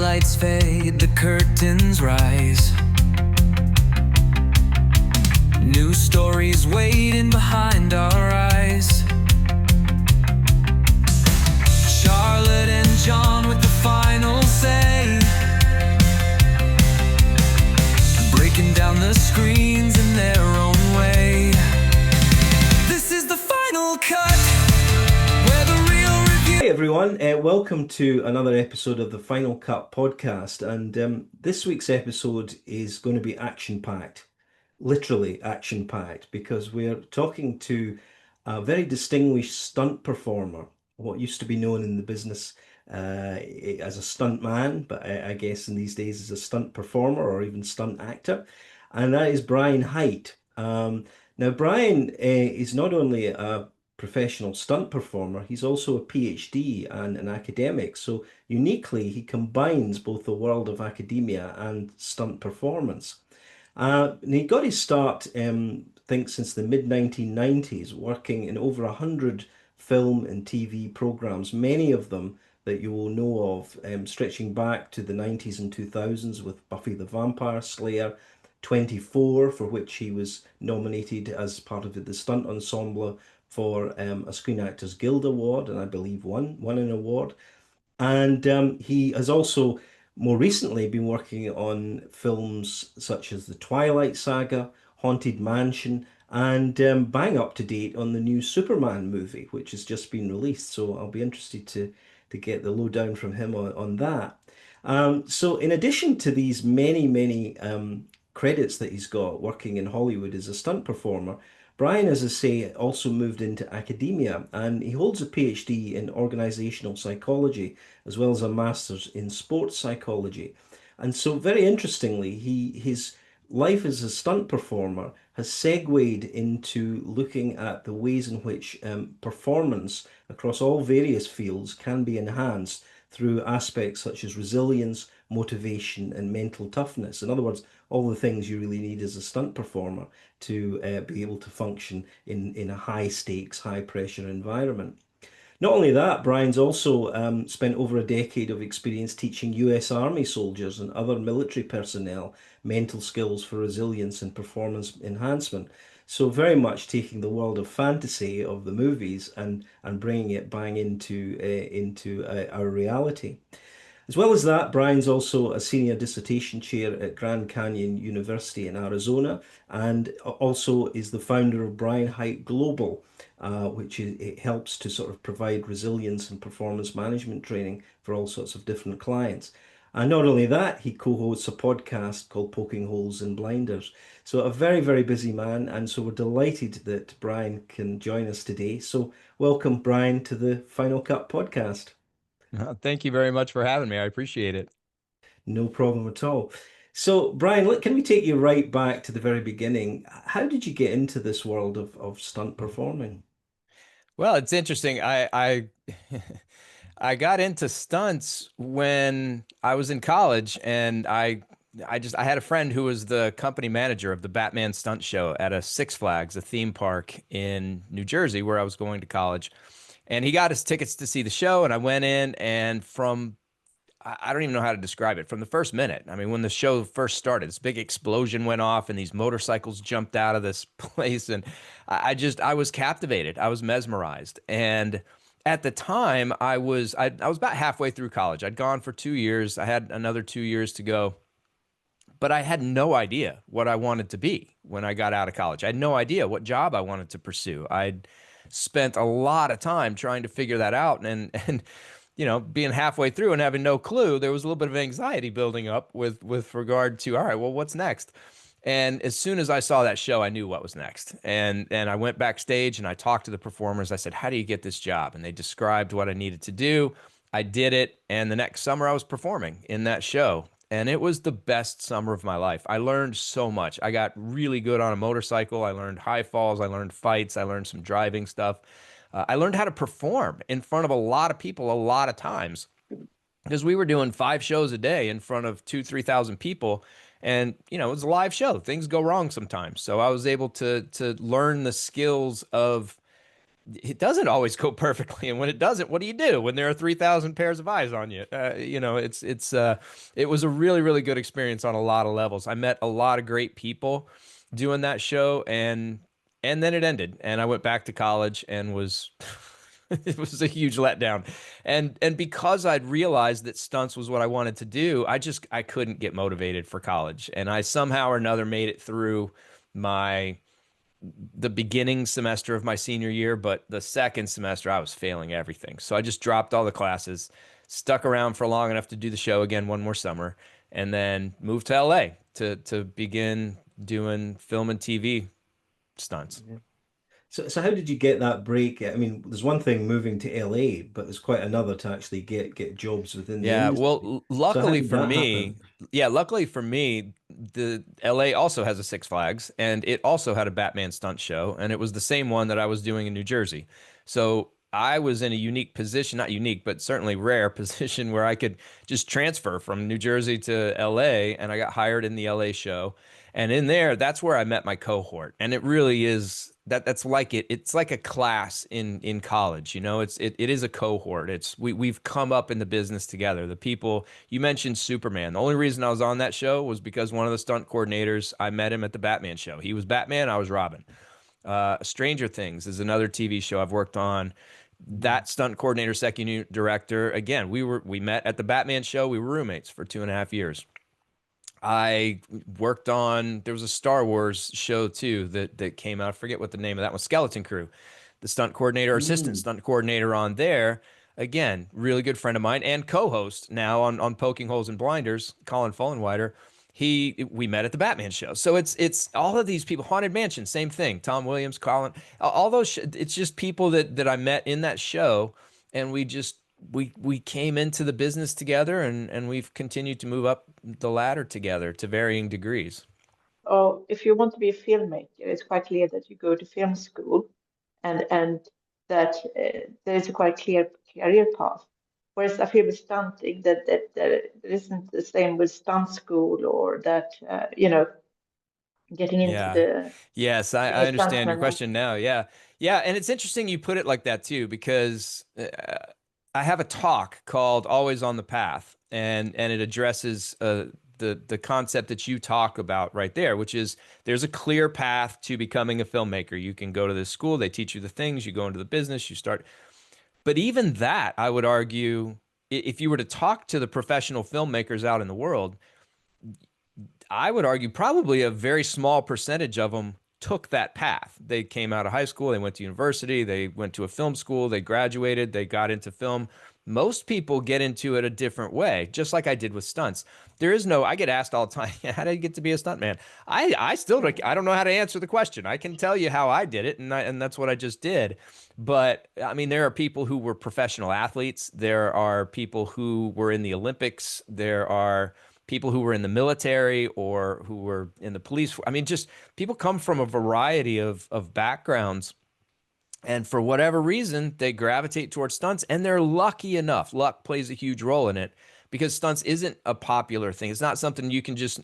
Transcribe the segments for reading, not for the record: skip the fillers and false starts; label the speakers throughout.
Speaker 1: lights fade, the curtains rise. New stories waiting behind our eyes. Charlotte and John with the final say, breaking down the screens in their own way. This is the final cut, where the real review...
Speaker 2: Hey everyone, welcome to another episode of the Final Cut podcast, and this week's episode is going to be action-packed. Literally action-packed, because we're talking to a very distinguished stunt performer, what used to be known in the business as a stuntman, but I guess in these days as a stunt performer or even stunt actor, and that is Brian Hite. Now Brian is not only a professional stunt performer, he's also a PhD and an academic, so uniquely he combines both the world of academia and stunt performance. And he got his start, I think, since the mid-1990s, working in over 100 film and TV programs, many of them that you will know of, stretching back to the 90s and 2000s with Buffy the Vampire Slayer, 24, for which he was nominated as part of the stunt ensemble for a Screen Actors Guild Award, and I believe won an award. And he has also more recently been working on films such as the Twilight saga, Haunted Mansion, and bang up to date on the new Superman movie, which has just been released. So I'll be interested to get the lowdown from him on that. So in addition to these many credits that he's got working in Hollywood as a stunt performer, Brian, as I say, also moved into academia, and he holds a PhD in organizational psychology as well as a master's in sports psychology. And so very interestingly, his life as a stunt performer has segued into looking at the ways in which performance across all various fields can be enhanced through aspects such as resilience, motivation, and mental toughness. In other words, all the things you really need as a stunt performer to be able to function in a high stakes, high pressure environment. Not only that, Brian's also spent over a decade of experience teaching US Army soldiers and other military personnel mental skills for resilience and performance enhancement. So very much taking the world of fantasy of the movies and bringing it bang into our reality. As well as that, Brian's also a senior dissertation chair at Grand Canyon University in Arizona, and also is the founder of Brian Hite Global, which it helps to sort of provide resilience and performance management training for all sorts of different clients. And not only that, he co-hosts a podcast called Poking Holes in Blinders. So a very busy man, and so we're delighted that Brian can join us today. So welcome, Brian, to the Final Cut podcast.
Speaker 3: Thank you very much for having me. I appreciate it.
Speaker 2: No problem at all. So, Brian, can we take you right back to the very beginning? How did you get into this world of stunt performing?
Speaker 3: Well, it's interesting. I I got into stunts when I was in college, and I had a friend who was the company manager of the Batman stunt show at a Six Flags, a theme park in New Jersey, where I was going to college. And he got us tickets to see the show, and I went in, and I don't even know how to describe it, from the first minute. I mean, when the show first started, this big explosion went off, and these motorcycles jumped out of this place, and I was captivated. I was mesmerized. And at the time, I was about halfway through college. I'd gone for 2 years. I had another 2 years to go. But I had no idea what I wanted to be when I got out of college. I had no idea what job I wanted to pursue. I'd spent a lot of time trying to figure that out, and being halfway through and having no clue, there was a little bit of anxiety building up with regard to, all right, well, what's next? And as soon as I saw that show, I knew what was next. And I went backstage and I talked to the performers. I said, how do you get this job? And they described what I needed to do. I did it, and the next summer I was performing in that show. And it was the best summer of my life. I learned so much. I got really good on a motorcycle. I learned high falls. I learned fights. I learned some driving stuff. I learned how to perform in front of a lot of people a lot of times, because we were doing 5 shows a day in front of 2,000-3,000 people. And, it was a live show. Things go wrong sometimes. So I was able to learn the skills of it doesn't always go perfectly. And when it doesn't, what do you do when there are 3,000 pairs of eyes on you? It was a really, really good experience on a lot of levels. I met a lot of great people doing that show, and then it ended, and I went back to college and was it was a huge letdown. And because I'd realized that stunts was what I wanted to do, I couldn't get motivated for college. And I somehow or another made it through my the beginning semester of my senior year, but the second semester I was failing everything. So I just dropped all the classes, stuck around for long enough to do the show again one more summer, and then moved to LA to begin doing film and TV stunts.
Speaker 2: So how did you get that break? I mean, there's one thing moving to LA, but there's quite another to actually get jobs within the
Speaker 3: Yeah, well,
Speaker 2: industry. So how
Speaker 3: luckily
Speaker 2: did
Speaker 3: for
Speaker 2: that
Speaker 3: me,
Speaker 2: happen?
Speaker 3: the LA also has a Six Flags, and it also had a Batman stunt show, and it was the same one that I was doing in New Jersey. So I was in a unique position, not unique, but certainly rare position where I could just transfer from New Jersey to LA, and I got hired in the LA show. And in there, that's where I met my cohort. And it really is that's like it's like a class in college, you know. It is a cohort. We've come up in the business together. The people you mentioned Superman. The only reason I was on that show was because one of the stunt coordinators, I met him at the Batman show. He was Batman, I was Robin. Stranger Things is another TV show I've worked on. That stunt coordinator, second unit director, again, we met at the Batman show. We were roommates for 2.5 years. I worked on there was a Star Wars show too that came out. I forget what the name of that was. Skeleton Crew. The stunt coordinator, assistant
Speaker 2: Mm.
Speaker 3: stunt coordinator on there. Again, really good friend of mine and co-host now on Poking Holes and Blinders, Colin Fullenwider. We met at the Batman show. So it's all of these people. Haunted Mansion, same thing. Tom Williams, Colin, all those. It's just people that I met in that show, and we came into the business together, and we've continued to move up the ladder together to varying degrees.
Speaker 4: Or if you want to be a filmmaker, it's quite clear that you go to film school, and that there is a quite clear career path. Whereas I feel with stunting that there isn't the same with stunt school, or that getting into
Speaker 3: Yeah.
Speaker 4: the
Speaker 3: Yes,
Speaker 4: being
Speaker 3: I
Speaker 4: a
Speaker 3: understand your
Speaker 4: stuntman.
Speaker 3: question now. Yeah. Yeah. And it's interesting you put it like that too, because I have a talk called Always on the Path, and it addresses the concept that you talk about right there, which is there's a clear path to becoming a filmmaker. You can go to this school, they teach you the things, you go into the business, you start. But even that, I would argue, if you were to talk to the professional filmmakers out in the world, I would argue probably a very small percentage of them took that path. They came out of high school, they went to university, they went to a film school, they graduated, they got into film. Most people get into it a different way, just like I did with stunts. There is no, I get asked all the time, how did you get to be a stuntman? I still don't, I don't know how to answer the question. I can tell you how I did it, and that's what I just did. But I mean, there are people who were professional athletes. There are people who were in the Olympics. There are people who were in the military or who were in the police. I mean, just people come from a variety of backgrounds. And for whatever reason, they gravitate towards stunts, and they're lucky enough. Luck plays a huge role in it because stunts isn't a popular thing. It's not something you can just,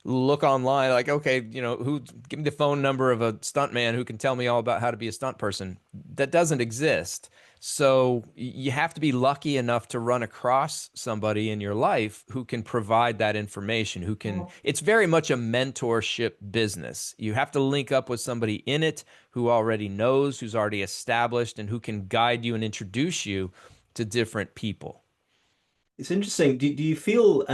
Speaker 3: look online like, okay, who give me the phone number of a stuntman who can tell me all about how to be a stunt person. That doesn't exist. So you have to be lucky enough to run across somebody in your life who can provide that information, who can,
Speaker 4: Mm.
Speaker 3: it's very much a mentorship business. You have to link up with somebody in it who already knows, who's already established, and who can guide you and introduce you to different people.
Speaker 2: It's interesting. Do you feel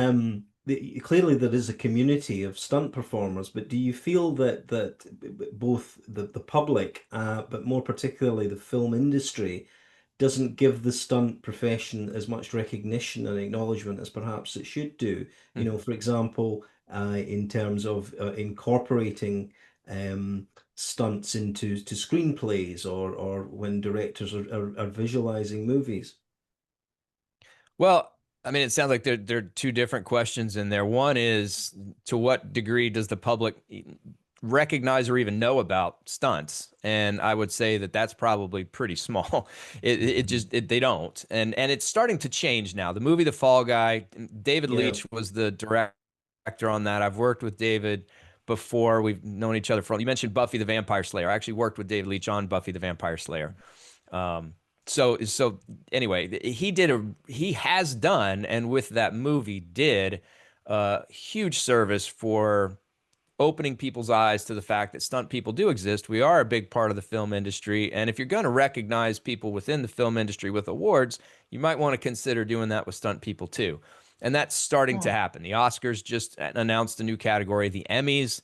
Speaker 2: clearly there is a community of stunt performers, but do you feel that both the public, but more particularly the film industry, doesn't give the stunt profession as much recognition and acknowledgement as perhaps it should do?
Speaker 3: Hmm.
Speaker 2: For example, in terms of incorporating stunts into screenplays, or when directors are visualizing movies.
Speaker 3: Well, I mean, it sounds like there are two different questions in there. One is, to what degree does the public recognize or even know about stunts? And I would say that that's probably pretty small. They don't. And it's starting to change now. The movie The Fall Guy, David
Speaker 2: Yeah.
Speaker 3: Leitch was the director on that. I've worked with David before. We've known each other for, you mentioned Buffy the Vampire Slayer. I actually worked with David Leitch on Buffy the Vampire Slayer. So anyway, he has done, and with that movie did a huge service for opening people's eyes to the fact that stunt people do exist. We are a big part of the film industry. And if you're going to recognize people within the film industry with awards, you might want to consider doing that with stunt people too. And that's starting to happen. The Oscars just announced a new category. The Emmys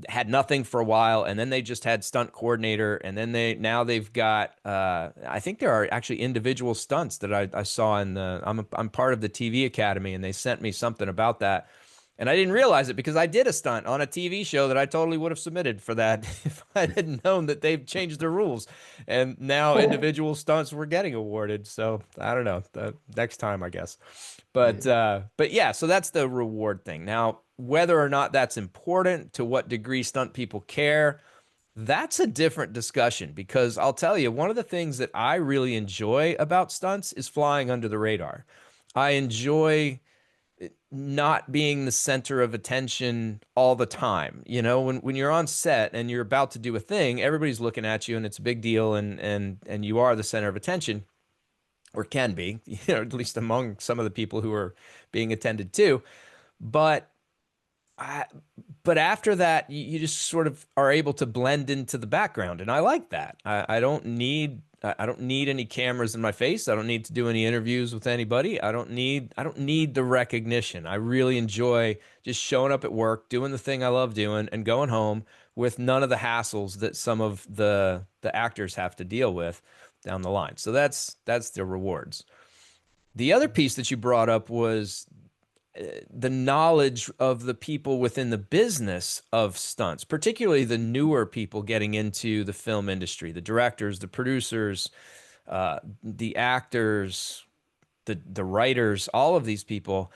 Speaker 3: had nothing for a while, and then they just had stunt coordinator, and then now they've got I think there are actually individual stunts that I saw in the I'm part of the TV Academy, and they sent me something about that. And I didn't realize it because I did a stunt on a TV show that I totally would have submitted for that if I hadn't known that they've changed the rules. And now individual stunts were getting awarded. So I don't know. Next time, I guess. But yeah, so that's the reward thing. Now, whether or not that's important, to what degree stunt people care, that's a different discussion, because I'll tell you, one of the things that I really enjoy about stunts is flying under the radar. I enjoy not being the center of attention all the time. You know, when you're on set and you're about to do a thing, everybody's looking at you and it's a big deal, and you are the center of attention, or can be, you know, at least among some of the people who are being attended to. But after that, you just sort of are able to blend into the background, and I like that. I don't need any cameras in my face. I don't need to do any interviews with anybody. I don't need the recognition. I really enjoy just showing up at work, doing the thing I love doing, and going home with none of the hassles that some of the actors have to deal with down the line. So that's the rewards. The other piece that you brought up was the knowledge of the people within the business of stunts, particularly the newer people getting into the film industry, the directors, the producers, the actors, the writers, all of these people.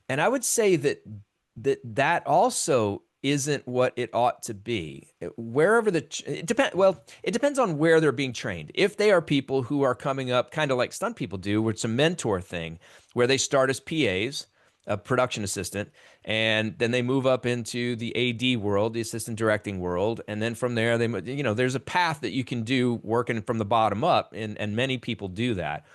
Speaker 3: And I would say that also isn't what it ought to be. It depends on where they're being trained. If they are people who are coming up kind of like stunt people do, where it's a mentor thing, where they start as PAs, a production assistant, and then they move up into the AD world, the assistant directing world, and then from there there's a path that you can do working from the bottom up, and many people do that.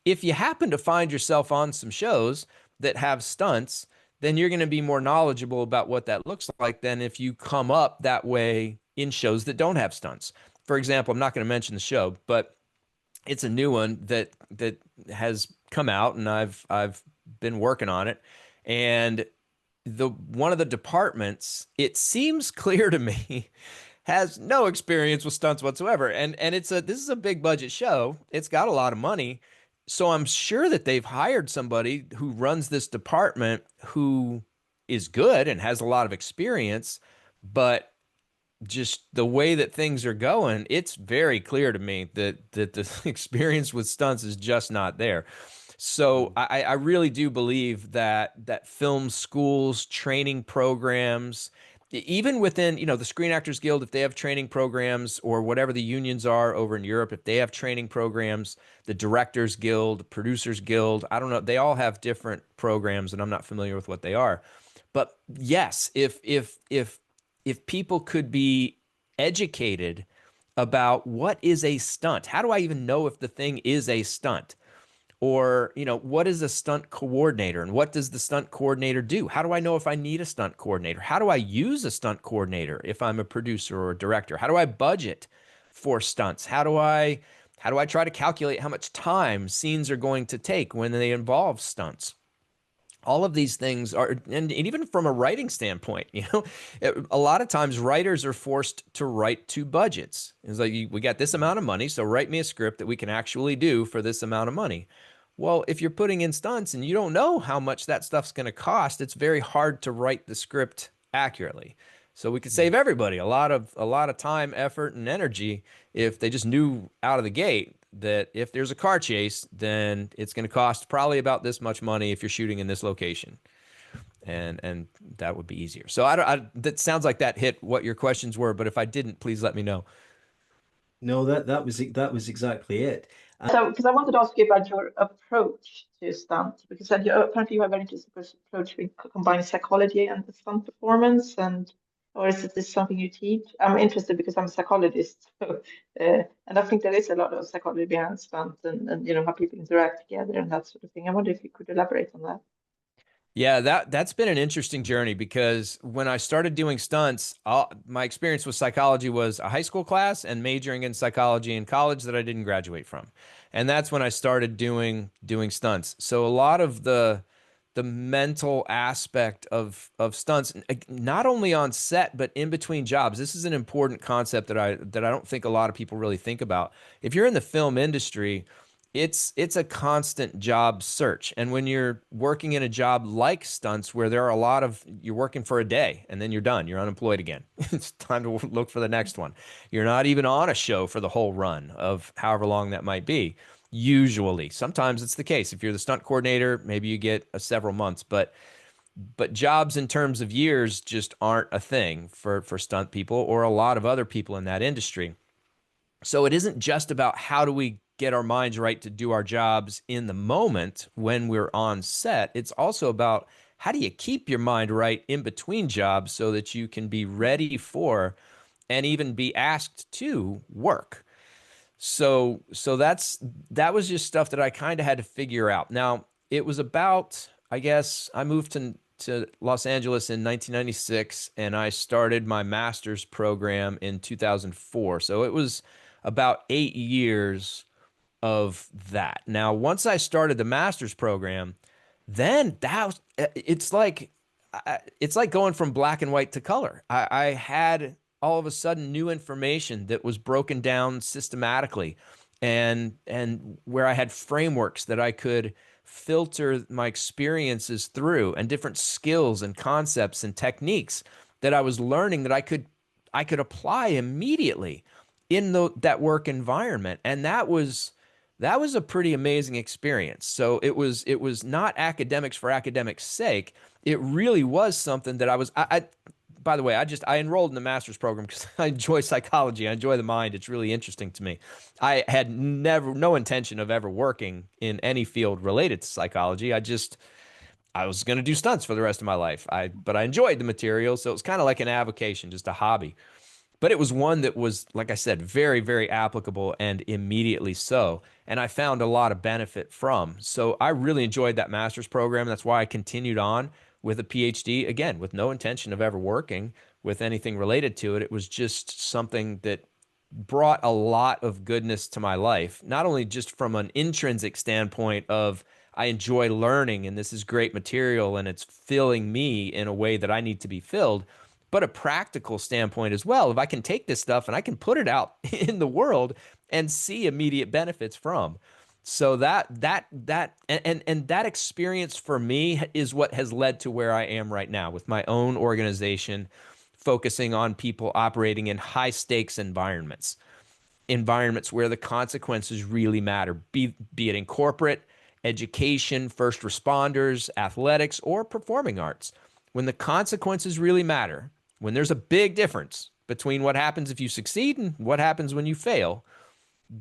Speaker 3: If you happen to find yourself on some shows that have stunts, then you're going to be more knowledgeable about what that looks like than if you come up that way in shows that don't have stunts. For example, I'm not going to mention the show, but it's a new one that has come out, and I've been working on it. And one of the departments, it seems clear to me, has no experience with stunts whatsoever. And this is a big budget show. It's got a lot of money. So I'm sure that they've hired somebody who runs this department who is good and has a lot of experience, but just the way that things are going, it's very clear to me that the experience with stunts is just not there. So I really do believe that film schools, training programs, even within, the Screen Actors Guild, if they have training programs, or whatever the unions are over in Europe, if they have training programs, the Directors Guild, Producers Guild, I don't know, they all have different programs, and I'm not familiar with what they are. But yes, if people could be educated about what is a stunt, how do I even know if the thing is a stunt? Or, what is a stunt coordinator, and what does the stunt coordinator do? How do I know if I need a stunt coordinator? How do I use a stunt coordinator if I'm a producer or a director? How do I budget for stunts? How do I try to calculate how much time scenes are going to take when they involve stunts? All of these things are, and even from a writing standpoint, a lot of times writers are forced to write to budgets. It's like, we got this amount of money, so write me a script that we can actually do for this amount of money. Well, if you're putting in stunts and you don't know how much that stuff's going to cost, it's very hard to write the script accurately. So we could save everybody a lot of time, effort, and energy if they just knew out of the gate that if there's a car chase, then it's going to cost probably about this much money if you're shooting in this location, and that would be easier. So that sounds like that hit what your questions were, but if I didn't, please let me know.
Speaker 2: No, that was exactly it.
Speaker 4: So, because I wanted to ask you about your approach to stunt, because apparently you have a very interesting approach with combining psychology and the stunt performance. And or is it this something you teach? I'm interested because I'm a psychologist, so, and I think there is a lot of psychology behind stunt and how people interact together and that sort of thing. I wonder if you could elaborate on that.
Speaker 3: Yeah, that's been an interesting journey because when I started doing stunts, my experience with psychology was a high school class and majoring in psychology in college that I didn't graduate from. And that's when I started doing stunts. So a lot of the mental aspect of stunts, not only on set but in between jobs. This is an important concept that I don't think a lot of people really think about. If you're in the film industry, it's a constant job search. And when you're working in a job like stunts where there are a lot of, you're working for a day and then you're done, you're unemployed again. It's time to look for the next one. You're not even on a show for the whole run of however long that might be. Usually, sometimes it's the case. If you're the stunt coordinator, maybe you get several months, but jobs in terms of years just aren't a thing for stunt people or a lot of other people in that industry. So it isn't just about how do we get our minds right to do our jobs in the moment when we're on set. It's also about how do you keep your mind right in between jobs so that you can be ready for and even be asked to work. So that was just stuff that I kind of had to figure out. Now, it was about, I guess, I moved to Los Angeles in 1996 and I started my master's program in 2004. So it was about 8 years of that. Now, once I started the master's program, then that was, it's like going from black and white to color. I had all of a sudden new information that was broken down systematically and where I had frameworks that I could filter my experiences through and different skills and concepts and techniques that I was learning that I could apply immediately in that work environment. And that was a pretty amazing experience. So it was not academics for academics' sake. It really was something that I by the way, I enrolled in the master's program because I enjoy psychology. I enjoy the mind. It's really interesting to me. I had no intention of ever working in any field related to psychology. I was going to do stunts for the rest of my life. But I enjoyed the material, so it was kind of like an avocation, just a hobby. But it was one that was, like I said, very, very applicable and immediately so. And I found a lot of benefit from. So I really enjoyed that master's program. That's why I continued on with a PhD, again, with no intention of ever working with anything related to it. It was just something that brought a lot of goodness to my life, not only just from an intrinsic standpoint of I enjoy learning and this is great material and it's filling me in a way that I need to be filled, but a practical standpoint as well. If I can take this stuff and I can put it out in the world and see immediate benefits from. So that experience for me is what has led to where I am right now with my own organization, focusing on people operating in high stakes environments where the consequences really matter, be it in corporate, education, first responders, athletics, or performing arts. When the consequences really matter, when there's a big difference between what happens if you succeed and what happens when you fail,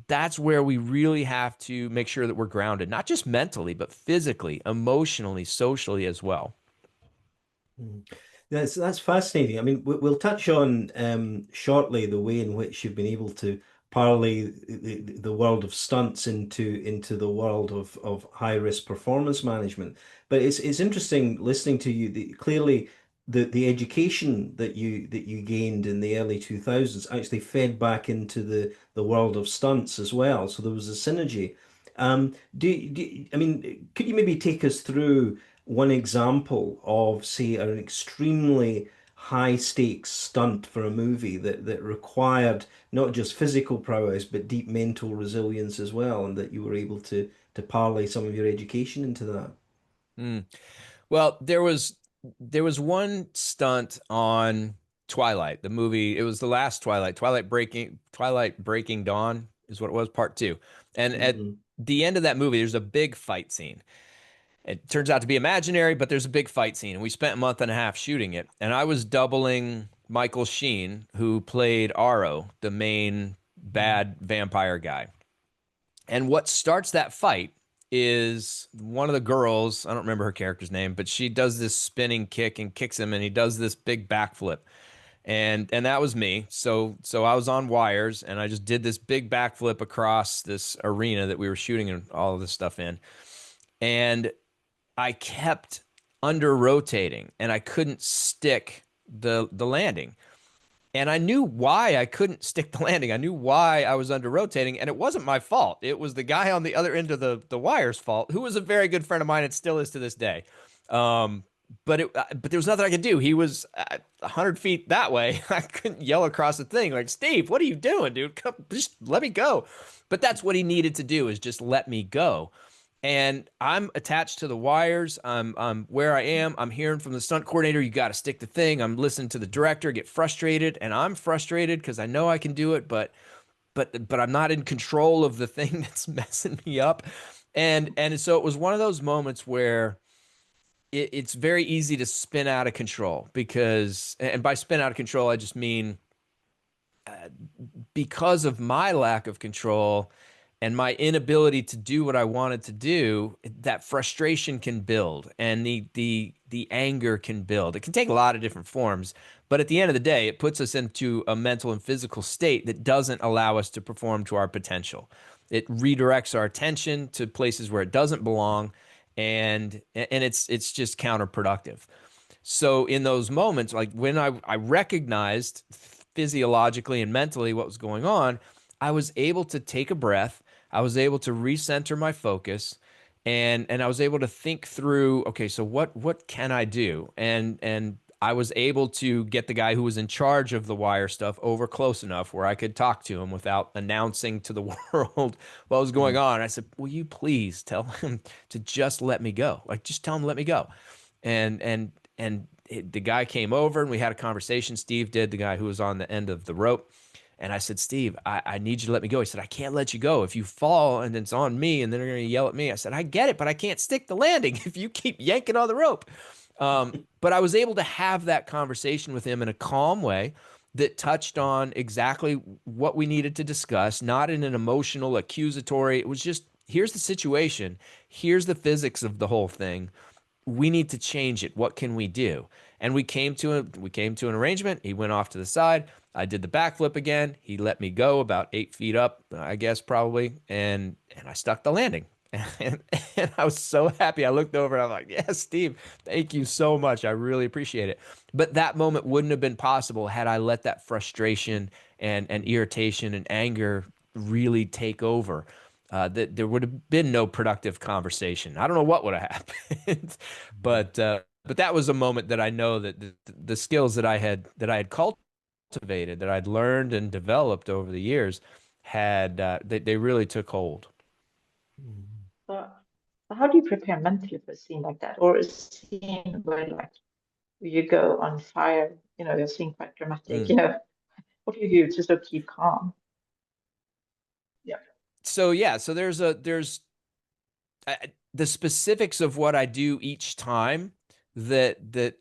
Speaker 3: that's where we really have to make sure that we're grounded, not just mentally, but physically, emotionally, socially as well.
Speaker 2: Mm. That's fascinating. I mean, we'll touch on shortly the way in which you've been able to parlay the world of stunts into the world of high risk performance management. But it's interesting listening to you. Clearly, the education that you gained in the early 2000s actually fed back into the world of stunts as well. So there was a synergy. I mean, could you maybe take us through one example of, say, an extremely high stakes stunt for a movie that required not just physical prowess but deep mental resilience as well, and that you were able to parlay some of your education into that?
Speaker 3: Mm. Well, there was one stunt on Twilight, the movie. It was the last Twilight, Twilight Breaking Dawn is what it was, part two. And at
Speaker 2: Hmm.
Speaker 3: the end of that movie, there's a big fight scene. It turns out to be imaginary, but there's a big fight scene, and we spent a month and a half shooting it. And I was doubling Michael Sheen, who played Aro, the main bad vampire guy. And what starts that fight is one of the girls, I don't remember her character's name, but she does this spinning kick and kicks him, and he does this big backflip. And that was me. So I was on wires, and I just did this big backflip across this arena that we were shooting and all of this stuff in. And I kept under rotating, and I couldn't stick the landing. And I knew why I couldn't stick the landing. I knew why I was under rotating, and it wasn't my fault. It was the guy on the other end of the wire's fault, who was a very good friend of mine and still is to this day. But there was nothing I could do. He was 100 feet that way. I couldn't yell across the thing like, Steve, what are you doing, dude? Come, just let me go. But that's what he needed to do, is just let me go. And I'm attached to the wires. I'm where I am. I'm hearing from the stunt coordinator, you got to stick the thing. I'm listening to the director, get frustrated, and I'm frustrated because I know I can do it, but I'm not in control of the thing that's messing me up. And so it was one of those moments where it's very easy to spin out of control, because, and by spin out of control, I just mean because of my lack of control and my inability to do what I wanted to do, that frustration can build, and the anger can build. It can take a lot of different forms, but at the end of the day, it puts us into a mental and physical state that doesn't allow us to perform to our potential. It redirects our attention to places where it doesn't belong, and it's just counterproductive. So in those moments, like when I recognized physiologically and mentally what was going on, I was able to take a breath. I was able to recenter my focus, and I was able to think through, okay, so what can I do? And I was able to get the guy who was in charge of the wire stuff over close enough where I could talk to him without announcing to the world what was going on. I said, will you please tell him to just let me go? Like, just tell him to let me go. And the guy came over, and we had a conversation. Steve did, the guy who was on the end of the rope. And I said, Steve, I need you to let me go. He said, I can't let you go. If you fall and it's on me and then they're going to yell at me. I said, I get it, but I can't stick the landing if you keep yanking on the rope. But I was able to have that conversation with him in a calm way that touched on exactly what we needed to discuss, not in an emotional, accusatory. It was just, here's the situation. Here's the physics of the whole thing. We need to change it. What can we do? And we came to an arrangement. He went off to the side. I did the backflip again. He let me go about 8 feet up, I guess, probably. And I stuck the landing. And I was so happy. I looked over and I'm like, yes, Steve, thank you so much. I really appreciate it. But that moment wouldn't have been possible had I let that frustration and irritation and anger really take over. That there would have been no productive conversation. I don't know what would have happened, but that was a moment that I know that the skills that I had cultivated, that I'd learned and developed over the years, had they really took hold.
Speaker 4: So how do you prepare mentally for a scene like that, or a scene where like you go on fire? You know, you're seeing quite dramatic. You know, what do you do to sort of keep calm? Yeah.
Speaker 3: So there's the specifics of what I do each time that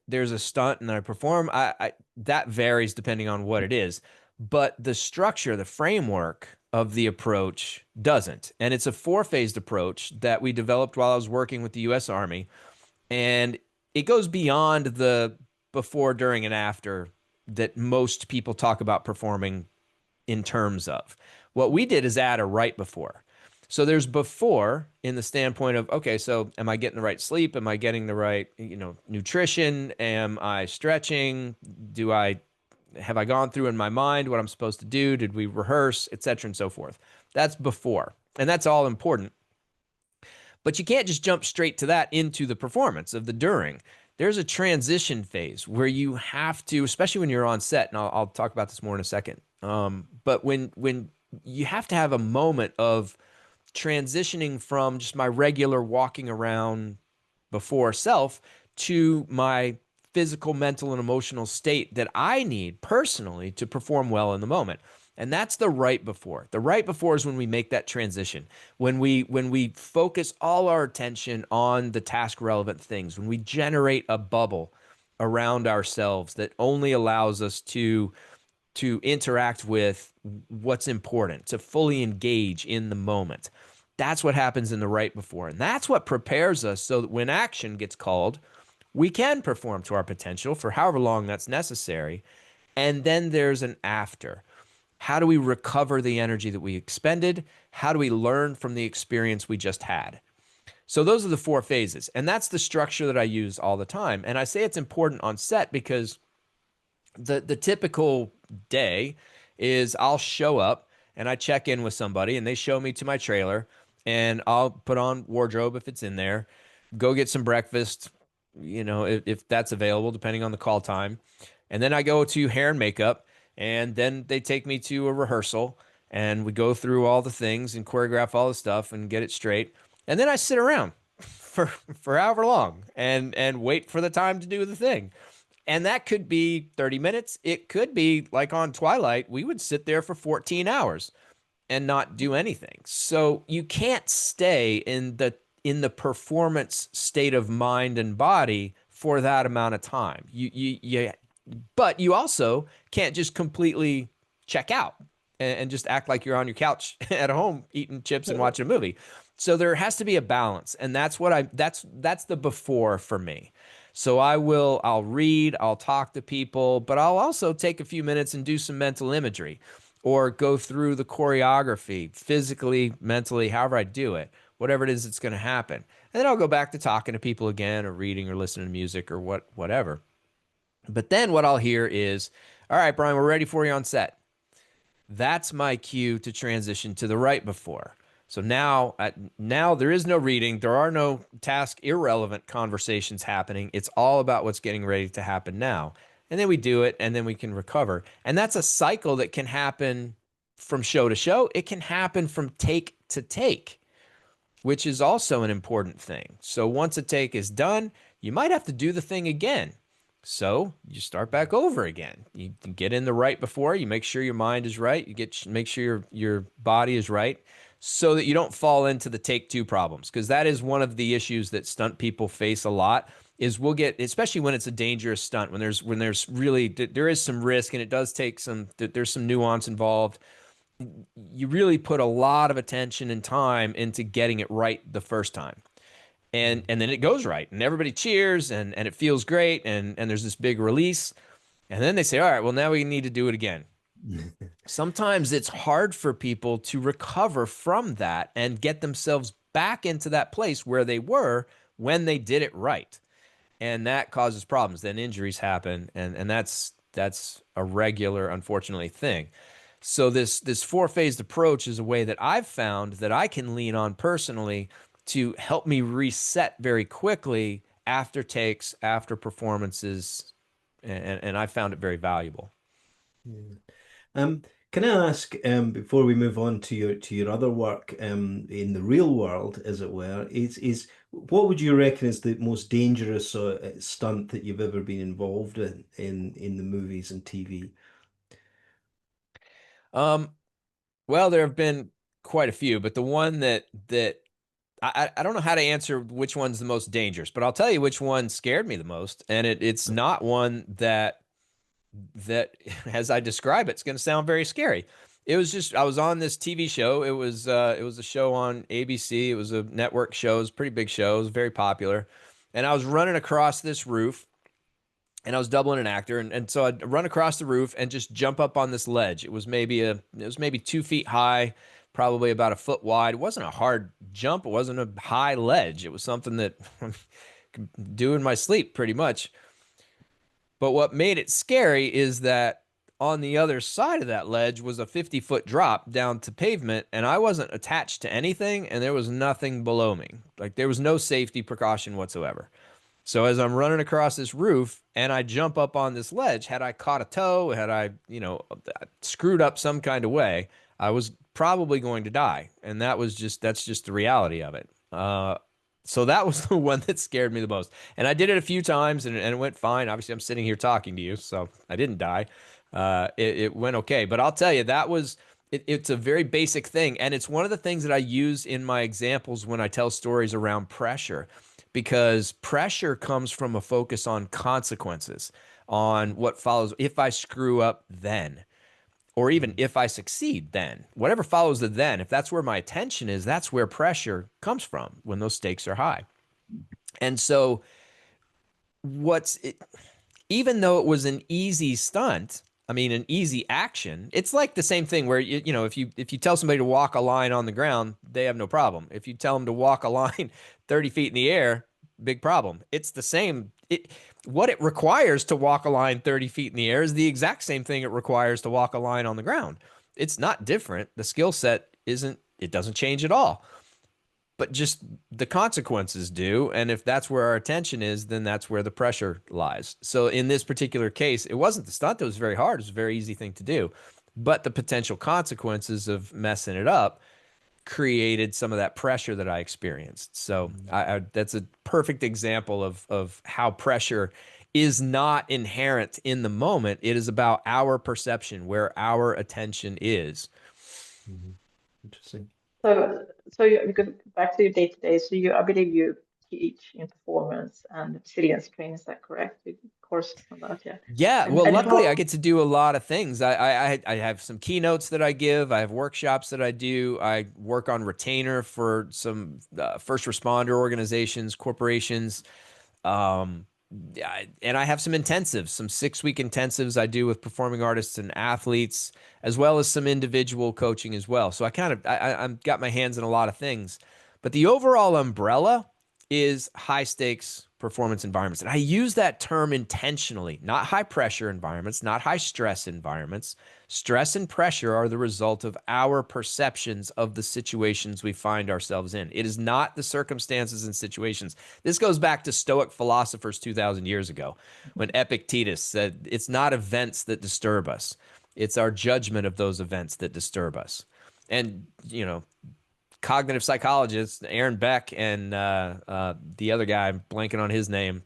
Speaker 3: there's a stunt and I perform. I that varies depending on what it is, but the structure, the framework of the approach doesn't. And it's a 4-phased approach that we developed while I was working with the U.S. Army, and it goes beyond the before, during, and after that most people talk about performing in terms of. What we did is add a right before. So there's before in the standpoint of, okay, so am I getting the right sleep? Am I getting the right, nutrition? Am I stretching? Have I gone through in my mind what I'm supposed to do? Did we rehearse, et cetera, and so forth? That's before. And that's all important. But you can't just jump straight to that into the performance of the during. There's a transition phase where you have to, especially when you're on set, and I'll talk about this more in a second. But when you have to have a moment of transitioning from just my regular walking around before self to my physical, mental, and emotional state that I need personally to perform well in the moment. And that's the right before. The right before is when we make that transition, when we focus all our attention on the task relevant things, when we generate a bubble around ourselves that only allows us to interact with what's important, to fully engage in the moment. That's what happens in the right before. And that's what prepares us so that when action gets called, we can perform to our potential for however long that's necessary. And then there's an after. How do we recover the energy that we expended? How do we learn from the experience we just had? So those are the 4 phases. And that's the structure that I use all the time. And I say it's important on set because the typical day is I'll show up and I check in with somebody and they show me to my trailer and I'll put on wardrobe if it's in there, go get some breakfast, if that's available, depending on the call time. And then I go to hair and makeup, and then they take me to a rehearsal and we go through all the things and choreograph all the stuff and get it straight. And then I sit around for however long and wait for the time to do the thing. And that could be 30 minutes. It could be like on Twilight, we would sit there for 14 hours and not do anything. So you can't stay in the performance state of mind and body for that amount of time. But you also can't just completely check out and just act like you're on your couch at home eating chips and watching a movie. So there has to be a balance, and that's the before for me. So I'll read, I'll talk to people, but I'll also take a few minutes and do some mental imagery or go through the choreography physically, mentally, however I do it, whatever it is that's going to happen. And then I'll go back to talking to people again or reading or listening to music or whatever. But then what I'll hear is, all right, Brian, we're ready for you on set. That's my cue to transition to the right before. So now there is no reading. There are no task irrelevant conversations happening. It's all about what's getting ready to happen now. And then we do it, and then we can recover. And that's a cycle that can happen from show to show. It can happen from take to take, which is also an important thing. So once a take is done, you might have to do the thing again. So you start back over again. You get in the right before, you make sure your mind is right, make sure your body is right, so that you don't fall into the take 2 problems. Because that is one of the issues that stunt people face a lot, is we'll get, especially when it's a dangerous stunt, when there's really, there is some risk and it does take there's some nuance involved. You really put a lot of attention and time into getting it right the first time. And then it goes right and everybody cheers and it feels great and there's this big release. And then they say, all right, well, now we need to do it again. Sometimes it's hard for people to recover from that and get themselves back into that place where they were when they did it right. And that causes problems. Then injuries happen. And that's a regular, unfortunately, thing. So this 4-phased approach is a way that I've found that I can lean on personally to help me reset very quickly after takes, after performances, and I found it very valuable.
Speaker 2: Yeah. Can I ask, before we move on to your other work, in the real world, as it were, is what would you reckon is the most dangerous stunt that you've ever been involved in the movies and TV?
Speaker 3: Well, there have been quite a few, but the one that I don't know how to answer which one's the most dangerous, but I'll tell you which one scared me the most, and it's not one that as I describe it's going to sound very scary. It was just, I was on this TV show. It was a show on ABC. It was a network show. It was a pretty big show. It was very popular. And I was running across this roof and I was doubling an actor. And so I'd run across the roof and just jump up on this ledge. It was maybe 2 feet high, probably about a foot wide. It wasn't a hard jump. It wasn't a high ledge. It was something that I could do in my sleep pretty much. But what made it scary is that on the other side of that ledge was a 50-foot drop down to pavement, and I wasn't attached to anything, and there was nothing below me. Like, there was no safety precaution whatsoever. So as I'm running across this roof and I jump up on this ledge, had I caught a toe, had I, screwed up some kind of way, I was probably going to die. And that's just the reality of it. So that was the one that scared me the most. And I did it a few times and it went fine. Obviously, I'm sitting here talking to you, so I didn't die. It went okay. But I'll tell you, it's a very basic thing. And it's one of the things that I use in my examples when I tell stories around pressure, because pressure comes from a focus on consequences, on what follows if I screw up then. Or even if I succeed, then whatever follows the then, if that's where my attention is, that's where pressure comes from when those stakes are high. And so even though it was an easy stunt, I mean, an easy action. It's like the same thing where if you tell somebody to walk a line on the ground, they have no problem. If you tell them to walk a line 30 feet in the air, big problem. It's the same. What it requires to walk a line 30 feet in the air is the exact same thing it requires to walk a line on the ground. It's not different. The skill set it doesn't change at all, but just the consequences do. And if that's where our attention is, then that's where the pressure lies. So in this particular case, it wasn't the stunt that was very hard. It was a very easy thing to do. But the potential consequences of messing it up created some of that pressure that I experienced. So that's a perfect example of how pressure is not inherent in the moment. It is about our perception, where our attention is.
Speaker 2: Interesting.
Speaker 4: So you go back to your day to day. So I believe you teach in performance and resilience training. Is that correct? Courses on that, yeah.
Speaker 3: Yeah, well,
Speaker 4: And
Speaker 3: luckily I get to do a lot of things. I have some keynotes that I give. I have workshops that I do. I work on retainer for some first responder organizations, corporations. And I have some intensives, some 6-week intensives I do with performing artists and athletes, as well as some individual coaching as well. So I'm got my hands in a lot of things, but the overall umbrella is high stakes performance environments. And I use that term intentionally, not high pressure environments, not high stress environments. Stress and pressure are the result of our perceptions of the situations we find ourselves in. It is not the circumstances and situations. This goes back to Stoic philosophers 2,000 years ago, when Epictetus said, it's not events that disturb us. It's our judgment of those events that disturb us. And, cognitive psychologists, Aaron Beck and the other guy, I'm blanking on his name,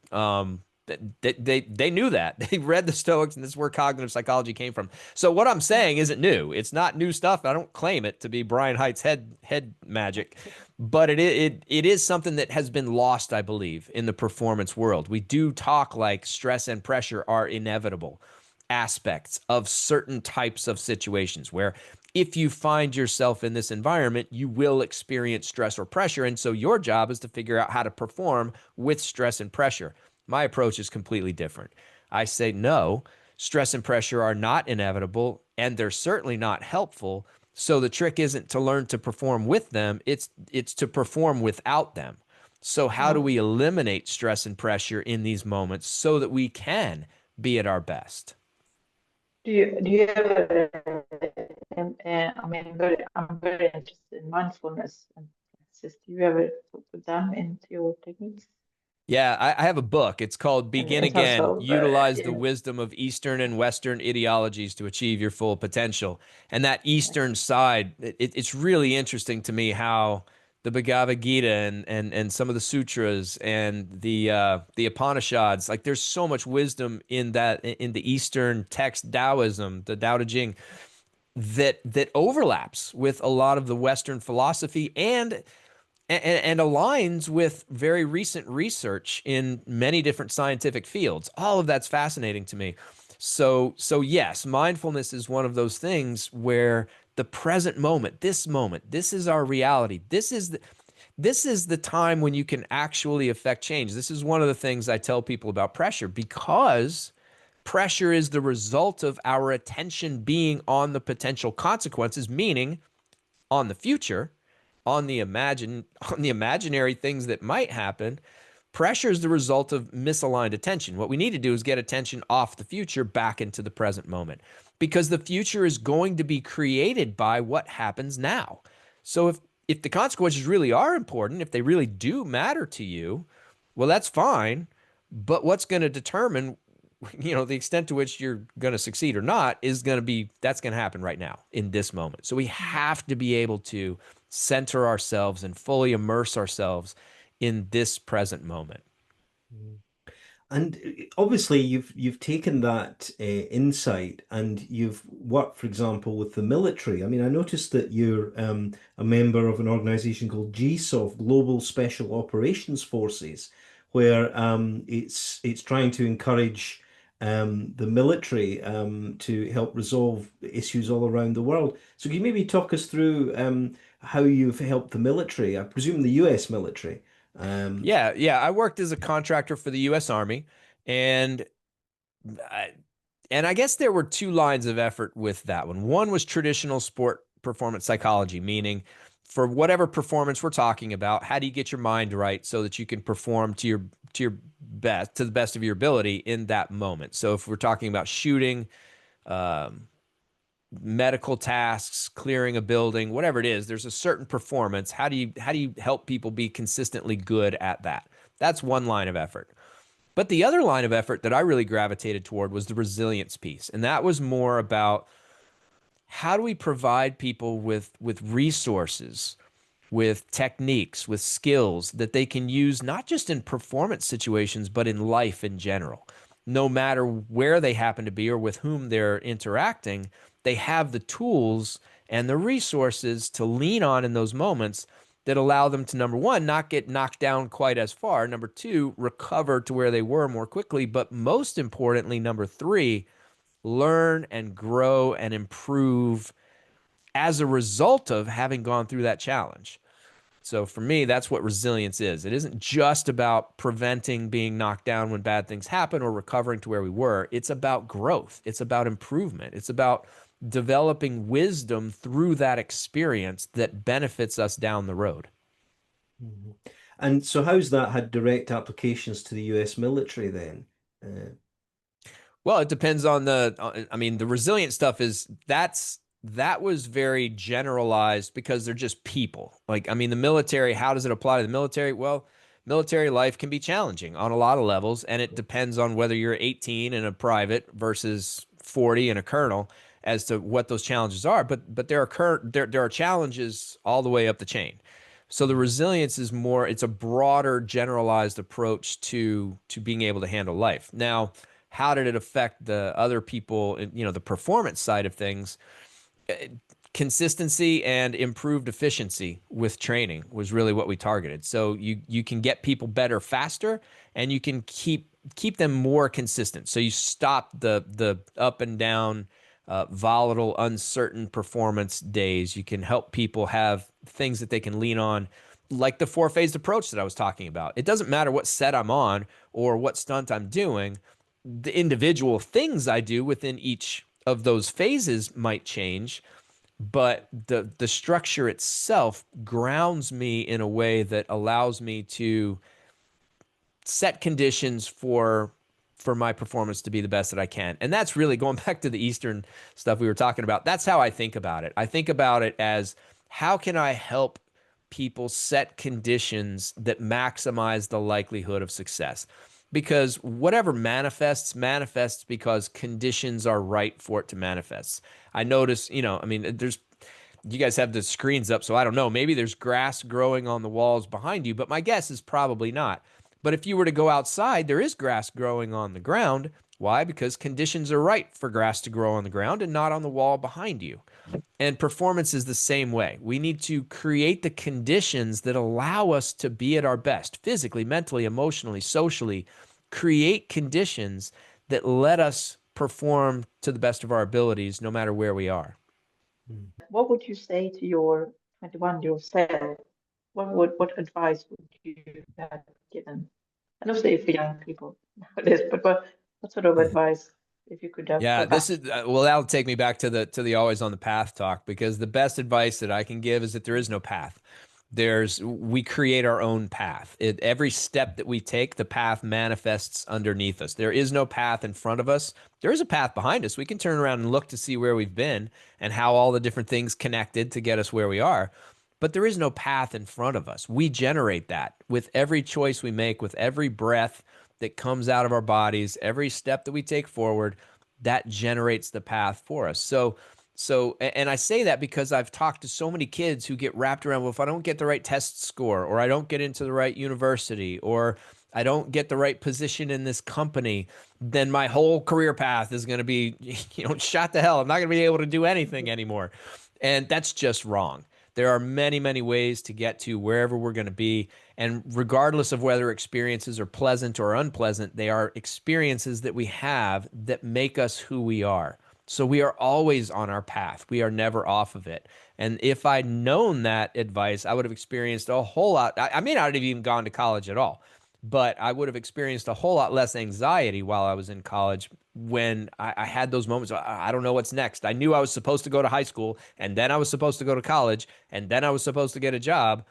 Speaker 3: they knew that. They read the Stoics, and this is where cognitive psychology came from. So what I'm saying isn't new. It's not new stuff. I don't claim it to be Brian Hite's head magic, but it is something that has been lost, I believe, in the performance world. We do talk like stress and pressure are inevitable aspects of certain types of situations where if you find yourself in this environment, you will experience stress or pressure. And so your job is to figure out how to perform with stress and pressure. My approach is completely different. I say, no, stress and pressure are not inevitable, and they're certainly not helpful. So the trick isn't to learn to perform with them. It's to perform without them. So how do we eliminate stress and pressure in these moments so that we can be at our best?
Speaker 4: do you ever, I'm very interested in mindfulness and practices. Do you ever put them into your techniques?
Speaker 3: Yeah, I have a book. It's called Begin
Speaker 4: In terms
Speaker 3: Again,
Speaker 4: of,
Speaker 3: Utilize the Wisdom of Eastern and Western Ideologies to Achieve Your Full Potential. And that Eastern side, it's really interesting to me how the Bhagavad Gita and some of the sutras and the Upanishads, like there's so much wisdom in the Eastern text Taoism, the Tao Te Ching, that overlaps with a lot of the Western philosophy and aligns with very recent research in many different scientific fields. All of that's fascinating to me. So yes, mindfulness is one of those things where the present moment, this is our reality. This is the time when you can actually affect change. This is one of the things I tell people about pressure, because pressure is the result of our attention being on the potential consequences, meaning on the future, on the imaginary things that might happen. Pressure is the result of misaligned attention. What we need to do is get attention off the future back into the present moment, because the future is going to be created by what happens now. So if the consequences really are important, if they really do matter to you, well, that's fine. But what's going to determine, the extent to which you're going to succeed or not that's going to happen right now in this moment. So we have to be able to center ourselves and fully immerse ourselves in this present moment.
Speaker 2: And obviously, you've taken that insight and you've worked, for example, with the military. I mean, I noticed that you're a member of an organization called GSOF, Global Special Operations Forces, where it's trying to encourage the military to help resolve issues all around the world. So can you maybe talk us through how you've helped the military? I presume the US military.
Speaker 3: Yeah. I worked as a contractor for the U.S. Army, and And I guess there were two lines of effort with that one. One was traditional sport performance psychology, meaning for whatever performance we're talking about, how do you get your mind right so that you can perform to your best, to the best of your ability in that moment? So if we're talking about shooting, um, medical tasks, clearing a building, whatever it is, there's a certain performance. How do you help people be consistently good at that? That's one line of effort. But the other line of effort that I really gravitated toward was the resilience piece. And that was more about how do we provide people with resources, with techniques, with skills that they can use not just in performance situations, but in life in general. No matter where they happen to be or with whom they're interacting, they have the tools and the resources to lean on in those moments that allow them to, number one, not get knocked down quite as far. Number two, recover to where they were more quickly. But most importantly, number three, learn and grow and improve as a result of having gone through that challenge. So for me, that's what resilience is. It isn't just about preventing being knocked down when bad things happen or recovering to where we were. It's about growth. It's about improvement. It's about developing wisdom through that experience that benefits us down the road.
Speaker 2: Mhm. And so how's that had direct applications to the US military then?
Speaker 3: Well, it depends on I mean, the resilient stuff that was very generalized because they're just people. Like, I mean, the military, how does it apply to the military? Well, military life can be challenging on a lot of levels, and it depends on whether you're 18 and a private versus 40 and a colonel as to what those challenges are. But there are challenges all the way up the chain. So the resilience is more, it's a broader generalized approach to being able to handle life. Now, how did it affect the other people, the performance side of things? Consistency and improved efficiency with training was really what we targeted. So you can get people better faster, and you can keep them more consistent. So you stop the up and down, volatile, uncertain performance days. You can help people have things that they can lean on, like the four-phased approach that I was talking about. It doesn't matter what set I'm on or what stunt I'm doing. The individual things I do within each of those phases might change, but the structure itself grounds me in a way that allows me to set conditions for my performance to be the best that I can. And that's really going back to the Eastern stuff we were talking about. That's how I think about it. I think about it as, how can I help people set conditions that maximize the likelihood of success? Because whatever manifests because conditions are right for it to manifest. I notice, I mean, you guys have the screens up, so I don't know. Maybe there's grass growing on the walls behind you, but my guess is probably not. But if you were to go outside, there is grass growing on the ground. Why? Because conditions are right for grass to grow on the ground and not on the wall behind you. And performance is the same way. We need to create the conditions that allow us to be at our best, physically, mentally, emotionally, socially. Create conditions that let us perform to the best of our abilities, no matter where we are.
Speaker 4: What would you say to your 21-year-old self? What advice would you have given? And also for young people nowadays, but what sort of advice, if you could have
Speaker 3: Yeah,
Speaker 4: go back?
Speaker 3: this is well, that'll take me back to the always on the path talk, because the best advice that I can give is that there is no path. We create our own path. Every step that we take, the path manifests underneath us. There is no path in front of us. There is a path behind us. We can turn around and look to see where we've been and how all the different things connected to get us where we are. But there is no path in front of us. We generate that with every choice we make, with every breath that comes out of our bodies, every step that we take forward, that generates the path for us. And I say that because I've talked to so many kids who get wrapped around, well, if I don't get the right test score, or I don't get into the right university, or I don't get the right position in this company, then my whole career path is going to be, shot to hell. I'm not going to be able to do anything anymore. And that's just wrong. There are many, many ways to get to wherever we're going to be. And regardless of whether experiences are pleasant or unpleasant, they are experiences that we have that make us who we are. So we are always on our path. We are never off of it. And if I'd known that advice, I would have experienced a whole lot. I may not have even gone to college at all, but I would have experienced a whole lot less anxiety while I was in college when I had those moments. I don't know what's next. I knew I was supposed to go to high school, and then I was supposed to go to college, and then I was supposed to get a job,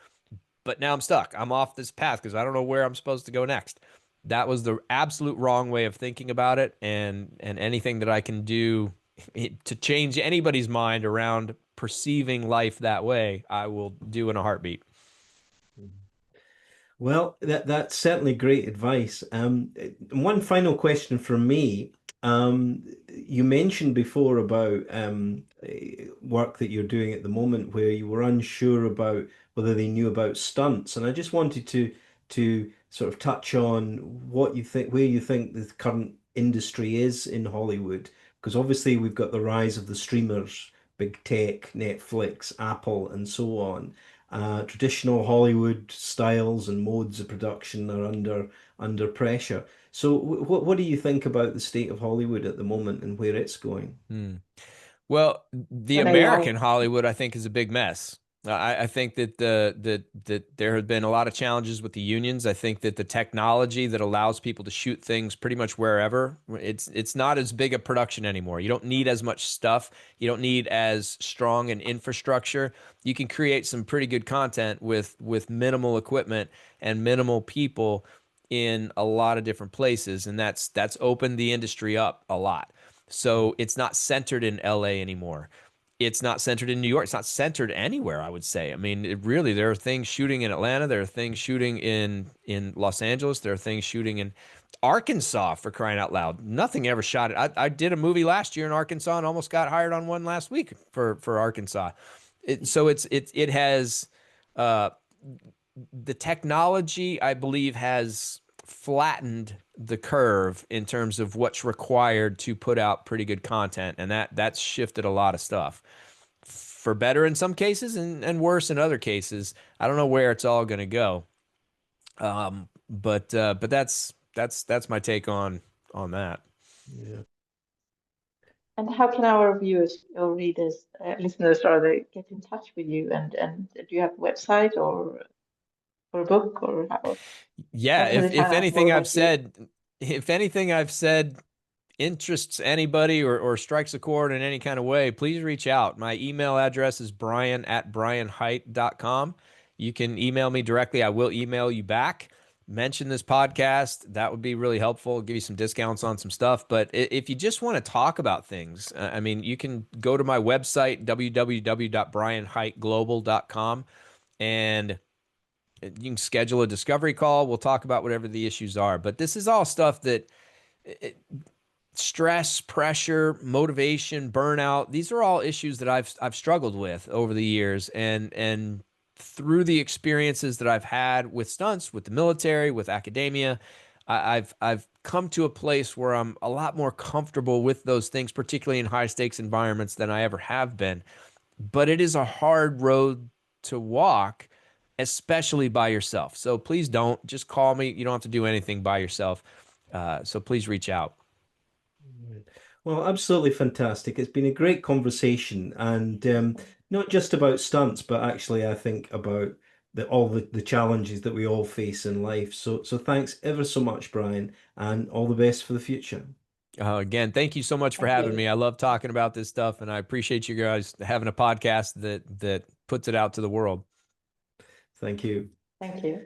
Speaker 3: but now I'm stuck. I'm off this path because I don't know where I'm supposed to go next. That was the absolute wrong way of thinking about it, and anything that I can do to change anybody's mind around perceiving life that way, I will do in a heartbeat.
Speaker 2: Well, that's certainly great advice. One final question from me. You mentioned before about work that you're doing at the moment where you were unsure about whether they knew about stunts, and I just wanted to sort of touch on what you think, where you think the current industry is in Hollywood, because obviously we've got the rise of the streamers, big tech, Netflix, Apple, and so on. Traditional Hollywood styles and modes of production are under pressure. So, what do you think about the state of Hollywood at the moment and where it's going?
Speaker 3: Hmm. Well, the
Speaker 4: And AI.
Speaker 3: American Hollywood, I think, is a big mess. I think that that there have been a lot of challenges with the unions. I think that the technology that allows people to shoot things pretty much wherever, it's not as big a production anymore. You don't need as much stuff. You don't need as strong an infrastructure. You can create some pretty good content with minimal equipment and minimal people in a lot of different places, and that's opened the industry up a lot. So it's not centered in LA anymore. It's not centered in New York. It's not centered anywhere, I would say. I mean, really, there are things shooting in Atlanta. There are things shooting in Los Angeles. There are things shooting in Arkansas, for crying out loud. Nothing ever shot it. I did a movie last year in Arkansas and almost got hired on one last week for Arkansas. It has uh, the technology, I believe, has flattened the curve in terms of what's required to put out pretty good content, and that's shifted a lot of stuff for better in some cases and worse in other cases. I don't know where it's all going to go, but that's my take on that.
Speaker 2: Yeah.
Speaker 4: And how can our viewers or readers, listeners rather, get in touch with you? And do you have a website or a book, or how
Speaker 3: Yeah,
Speaker 4: can they
Speaker 3: if
Speaker 4: find out more
Speaker 3: anything I've
Speaker 4: about you?
Speaker 3: said, if anything I've said interests anybody or strikes a chord in any kind of way, please reach out. My email address is brian@brianhite.com. You can email me directly. I will email you back. Mention this podcast. That would be really helpful. Give you some discounts on some stuff. But if you just want to talk about things, I mean, you can go to my website, www.brianhiteglobal.com, and you can schedule a discovery call. We'll talk about whatever the issues are. But this is all stuff that stress, pressure, motivation, burnout, these are all issues that I've struggled with over the years, and through the experiences that I've had with stunts, with the military, with academia, I've come to a place where I'm a lot more comfortable with those things, particularly in high stakes environments, than I ever have been. But it is a hard road to walk, especially by yourself. So please don't just call me. You don't have to do anything by yourself. So please reach out.
Speaker 2: Right. Well, absolutely fantastic. It's been a great conversation, and not just about stunts, but actually, I think about all the challenges that we all face in life. So thanks ever so much, Brian, and all the best for the future.
Speaker 3: Again, thank you so much for
Speaker 4: Thank
Speaker 3: having
Speaker 4: you.
Speaker 3: me. I love talking about this stuff, and I appreciate you guys having a podcast that puts it out to the world.
Speaker 2: Thank you.
Speaker 4: Thank you.